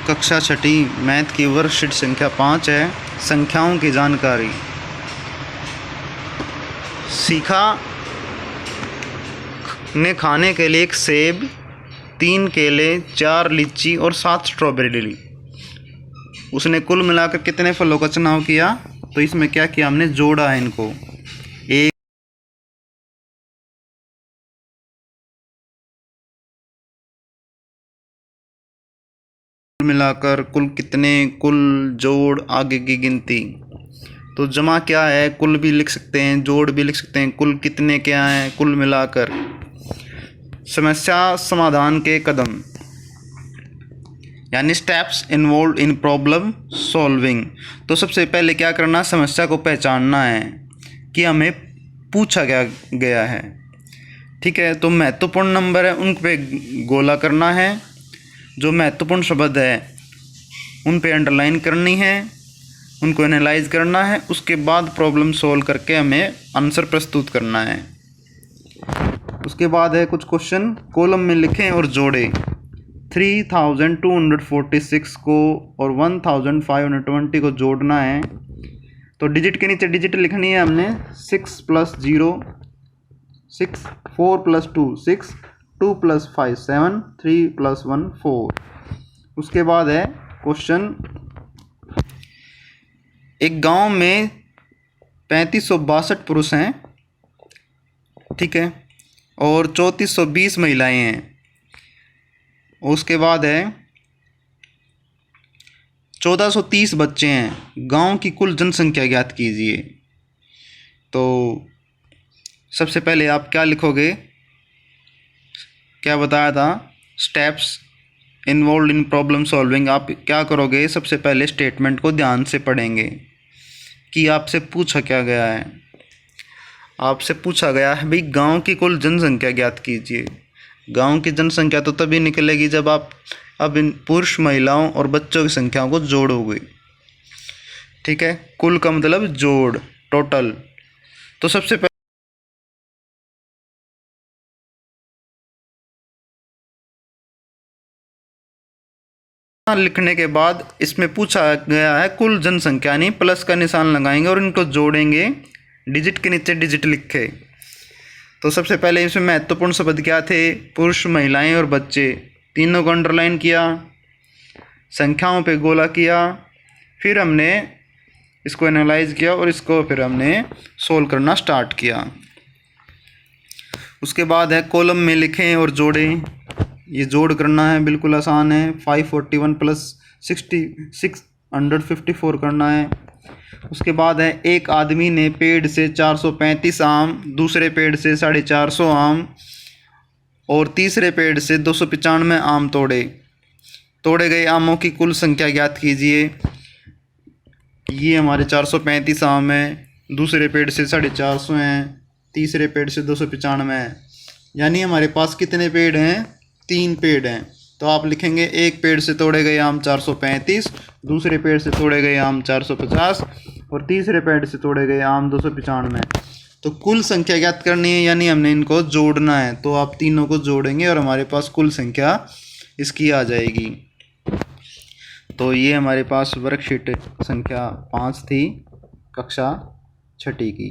कक्षा छठी मैथ की वर्कशीट संख्या 5 है। संख्याओं की जानकारी। सीखा ने खाने के लिए 1 सेब, 3 केले, 4 लीची और 7 स्ट्रॉबेरी ली। उसने कुल मिलाकर कितने फलों का चुनाव किया? तो इसमें क्या किया हमने, जोड़ा है इनको। एक मिलाकर कुल कितने, कुल जोड़ आगे की गिनती। तो जमा क्या है, कुल भी लिख सकते हैं, जोड़ भी लिख सकते हैं। कुल कितने क्या है, कुल मिलाकर। समस्या समाधान के कदम यानी steps involve in problem solving. तो सबसे पहले क्या करना, समस्या को पहचानना है कि हमें पूछा क्या गया है। ठीक है, तो महत्वपूर्ण नंबर है उन पे गोला करना है। जो महत्वपूर्ण शब्द है उन पे अंडरलाइन करनी है, उनको एनालाइज करना है। उसके बाद प्रॉब्लम सॉल्व करके हमें आंसर प्रस्तुत करना है। उसके बाद है कुछ क्वेश्चन, कॉलम में लिखें और जोड़ें। 3246 को और 1520 को जोड़ना है। तो डिजिट के नीचे डिजिट लिखनी है हमने। 6 + 0 6, 4 + 2 6, 2 + 5 7, 3 + 1 4। उसके बाद है क्वेश्चन, एक गांव में 3562 पुरुष हैं, ठीक है, और 3420 महिलाएं हैं। उसके बाद है 1430 बच्चे हैं। गांव की कुल जनसंख्या ज्ञात कीजिए। तो सबसे पहले आप क्या लिखोगे, क्या बताया था, steps involve in problem solving. आप क्या करोगे, सबसे पहले स्टेटमेंट को ध्यान से पढ़ेंगे कि आपसे पूछा क्या गया है। आपसे पूछा गया है भाई गांव की कुल जनसंख्या ज्ञात कीजिए। गांव की जनसंख्या तो तभी निकलेगी जब आप अब इन पुरुष, महिलाओं और बच्चों की संख्याओं को जोड़ोगे। ठीक है, कुल का मतलब जोड़, टोटल। तो सबसे पहले लिखने के बाद इसमें पूछा गया है कुल जनसंख्या, यानी प्लस का निशान लगाएंगे और इनको जोड़ेंगे। डिजिट के नीचे डिजिट लिखे। तो सबसे पहले इसमें महत्वपूर्ण शब्द क्या थे, पुरुष, महिलाएं और बच्चे। तीनों को अंडरलाइन किया, संख्याओं पे गोला किया, फिर हमने इसको एनालाइज किया और इसको फिर हमने सोल्व करना स्टार्ट किया। उसके बाद है कॉलम में लिखें और जोड़ें। ये जोड़ करना है, बिल्कुल आसान है। 541 + 654 करना है। उसके बाद है एक आदमी ने पेड़ से 435 आम, दूसरे पेड़ से 450 आम और तीसरे पेड़ से 295 आम तोड़े। तोड़े गए आमों की कुल संख्या ज्ञात कीजिए। ये हमारे 435 आम हैं, दूसरे पेड़ से 450 हैं, तीसरे पेड़ से 295 हैं। यानी हमारे पास कितने पेड़ हैं, 3 पेड़ हैं। तो आप लिखेंगे एक पेड़ से तोड़े गए आम 435, दूसरे पेड़ से तोड़े गए आम 450 और तीसरे पेड़ से तोड़े गए आम 295। तो कुल संख्या ज्ञात करनी है, यानी हमने इनको जोड़ना है। तो आप तीनों को जोड़ेंगे और हमारे पास कुल संख्या इसकी आ जाएगी। तो ये हमारे पास वर्कशीट संख्या 5 थी, कक्षा छठी की।